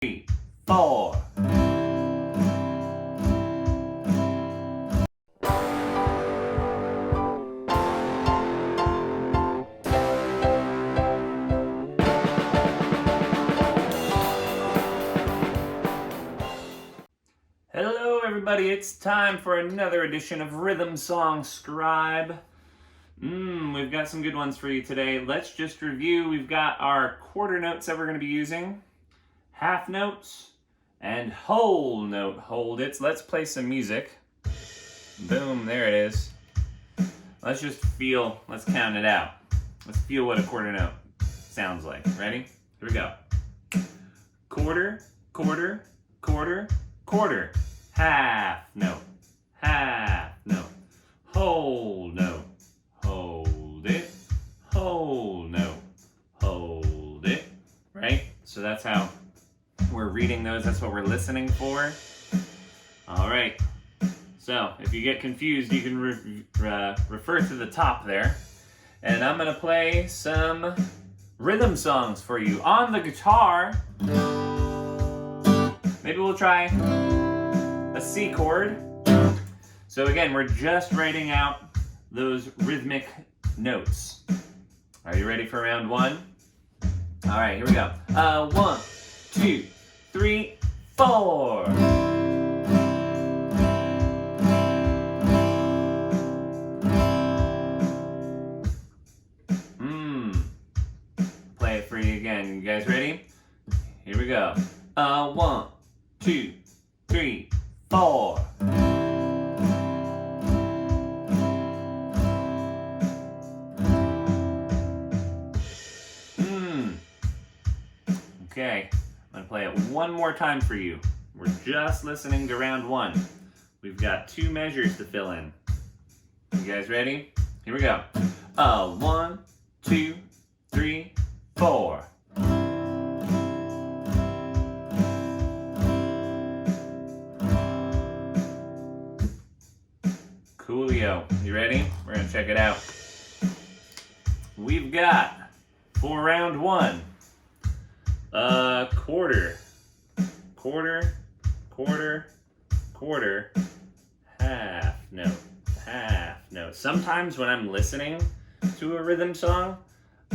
3, 4. Hello everybody, it's time for another edition of Rhythm Song Scribe. We've got some good ones for you today. Let's just review. We've got our quarter notes that we're going to be using, half notes, and whole note hold it. Let's play some music. Boom, there it is. Let's just feel, let's count it out. Let's feel what a quarter note sounds like. Ready? Here we go. Quarter, quarter, quarter, quarter. Half note, half note. Whole note, hold it. Whole note, hold it. Right? So that's how we're reading those. That's what we're listening for. All right. So if you get confused, you can refer to the top there. And I'm going to play some rhythm songs for you on the guitar. Maybe we'll try a C chord. So again, we're just writing out those rhythmic notes. Are you ready for round one? All right, here we go. 1, 2, 3, 4. Play it for you again. You guys ready? Here we go. 1, 2, 3, 4. Okay, I'm going to play it one more time for you. We're just listening to round one. We've got 2 measures to fill in. You guys ready? Here we go. 1, 2, 3, 4. Coolio. You ready? We're going to check it out. We've got, for round one, quarter, quarter, quarter, quarter, half note, half note. Sometimes when I'm listening to a rhythm song,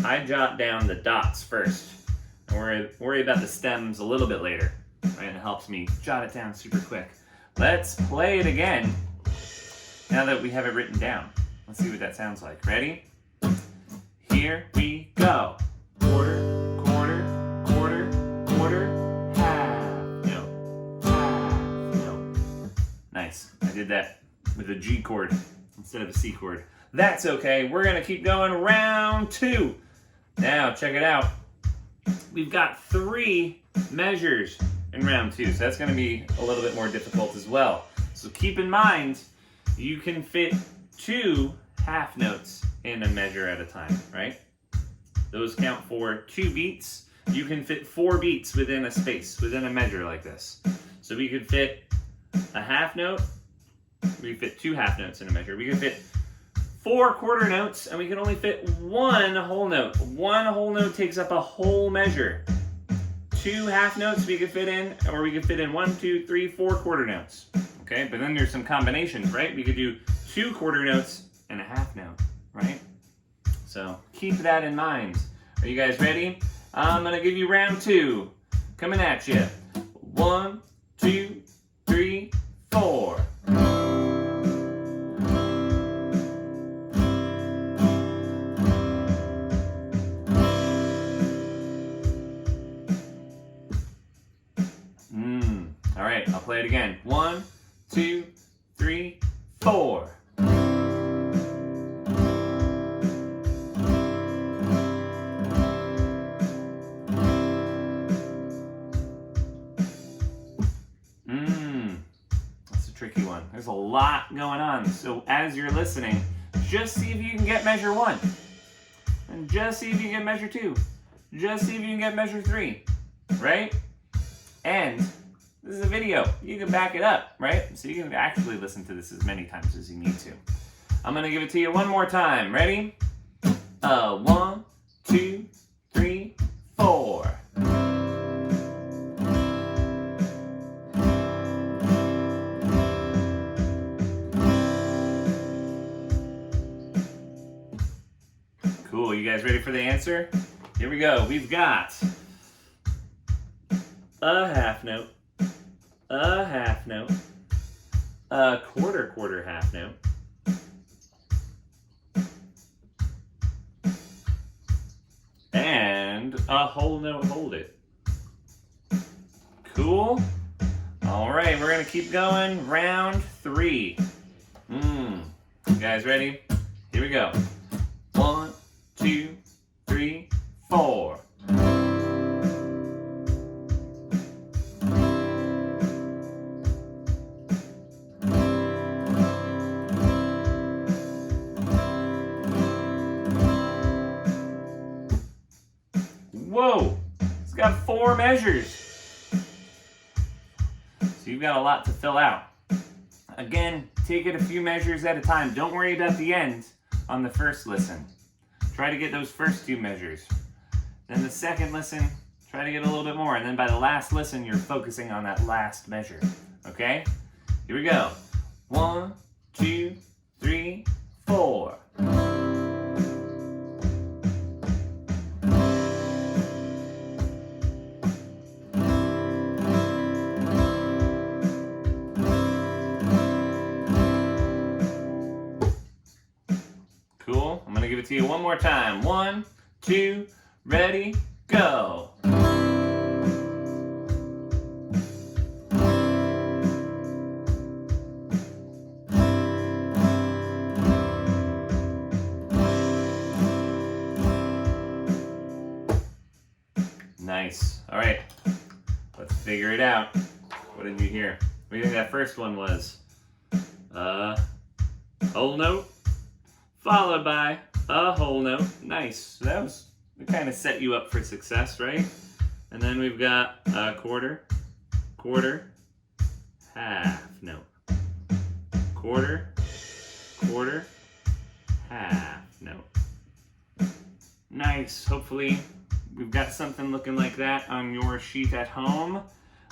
I jot down the dots first and worry about the stems a little bit later. Right? And it helps me jot it down super quick. Let's play it again now that we have it written down. Let's see what that sounds like. Ready? Here we go. Quarter, quarter, quarter, quarter, half note, half note. Nice. I did that with a G chord instead of a C chord. That's okay. We're going to keep going. Round two. Now, check it out. We've got 3 measures in round 2, so that's going to be a little bit more difficult as well. So keep in mind, you can fit 2 half notes in a measure at a time, right? Those count for 2 beats. You can fit 4 beats within a space, within a measure like this. So we could fit a half note, we could fit 2 half notes in a measure. We could fit 4 quarter notes, and we can only fit 1 whole note. 1 whole note takes up a whole measure. 2 half notes we could fit in, or we could fit in 1, 2, 3, 4 quarter notes. Okay, but then there's some combinations, right? We could do 2 quarter notes and a half note, right? So keep that in mind. Are you guys ready? I'm gonna give you round 2. Coming at you. 1, 2, 3, 4. All right, I'll play it again. 1, 2, 3, 4. That's a tricky one. There's a lot going on. So as you're listening, just see if you can get measure 1. And just see if you can get measure 2. Just see if you can get measure 3. Right? And this is a video. You can back it up, right? So you can actually listen to this as many times as you need to. I'm going to give it to you one more time. Ready? 1, 2, 3, 4. Cool, you guys ready for the answer? Here we go. We've got a half note, a half note, a quarter half note, and a whole note hold it. Cool? All right, we're gonna keep going. Round 3. You guys ready? Here we go. 1, 2, 3, 4. Whoa, it's got 4 measures. So you've got a lot to fill out. Again, take it a few measures at a time. Don't worry about the end on the first listen. Try to get those first 2 measures. Then the second listen, try to get a little bit more. And then by the last listen, you're focusing on that last measure. Okay? Here we go. 1, 2, 3, 4. Cool. I'm going to give it to you one more time. 1, 2, ready, go. Nice. All right. Let's figure it out. What did you hear? What do you think that first one was? Whole note, followed by a whole note. Nice. So that was, we kind of set you up for success, right? And then we've got a quarter, half note. Quarter, half note. Nice. Hopefully we've got something looking like that on your sheet at home.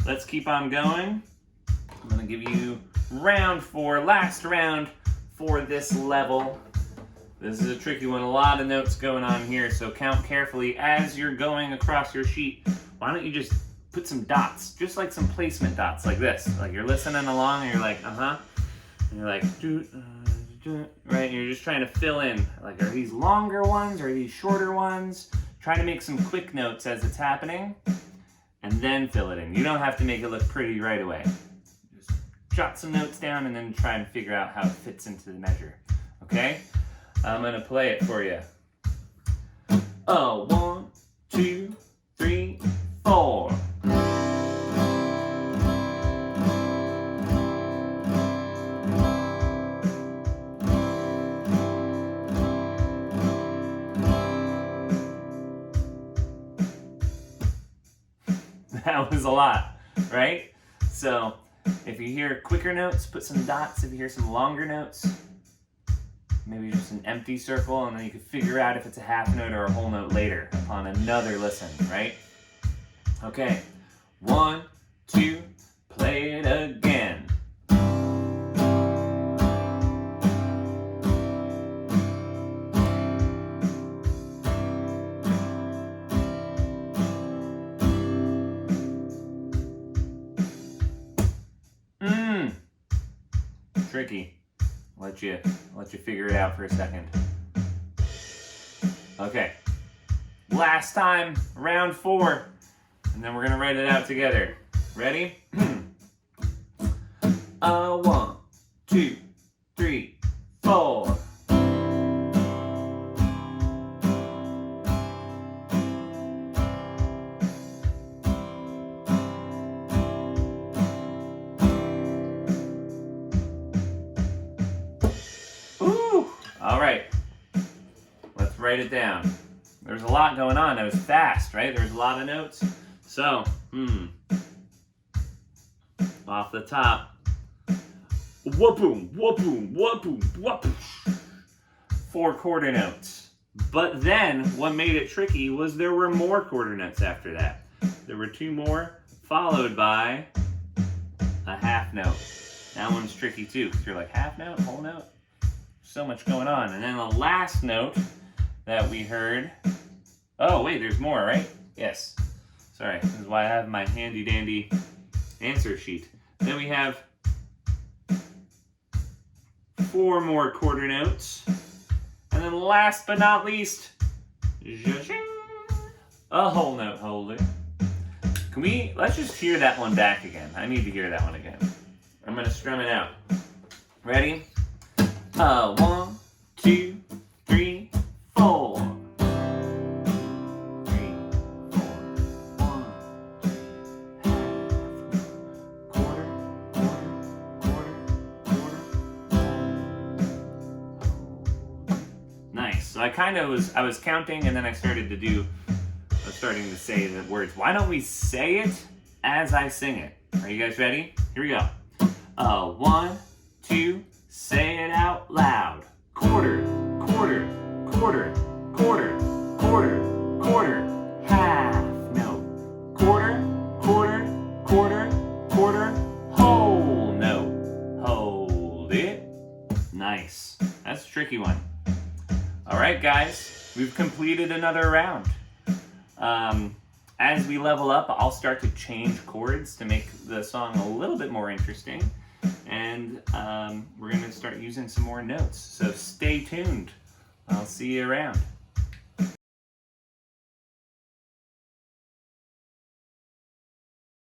Let's keep on going. I'm going to give you round 4, last round for this level. This is a tricky one, a lot of notes going on here, so count carefully as you're going across your sheet. Why don't you just put some dots, just like some placement dots, like this. Like you're listening along and you're like, and you're like, right, and you're just trying to fill in, like, are these longer ones, or are these shorter ones? Try to make some quick notes as it's happening, and then fill it in. You don't have to make it look pretty right away. Just jot some notes down and then try and figure out how it fits into the measure, okay? I'm gonna play it for you. 1, 2, 3, 4. That was a lot, right? So if you hear quicker notes, put some dots. If you hear some longer notes, maybe just an empty circle, and then you can figure out if it's a half note or a whole note later upon another listen, right? Okay, 1, 2, play it again. Tricky. Let you figure it out for a second. Okay. Last time, round 4. And then we're gonna write it out together. Ready? 1, 2, 3, 4. All right, let's write it down. There's a lot going on. It was fast, right? There's a lot of notes. So, off the top. Whoop-boom, whoop-boom, whoop-boom, whoop. 4 quarter notes. But then, what made it tricky was there were more quarter notes after that. There were 2 more, followed by a half note. That one's tricky too, because you're like, half note, whole note? So much going on. And then the last note that we heard. Oh, wait, there's more, right? Yes. Sorry, this is why I have my handy dandy answer sheet. Then we have 4 more quarter notes. And then last but not least, a whole note holder. Let's just hear that one back again. I need to hear that one again. I'm gonna strum it out. Ready? 1, 2, 3, 4. 3, 4. 1, 2, half, quarter, quarter, Nice. So I was counting, and then I was starting to say the words. Why don't we say it as I sing it? Are you guys ready? Here we go. 1, 2, say it out loud. Quarter, quarter, quarter, quarter, quarter, quarter, half note. Quarter, quarter, quarter, quarter, whole note. Hold it. Nice. That's a tricky one. All right, guys, we've completed another round. As we level up, I'll start to change chords to make the song a little bit more interesting. And we're going to start using some more notes. So stay tuned. I'll see you around.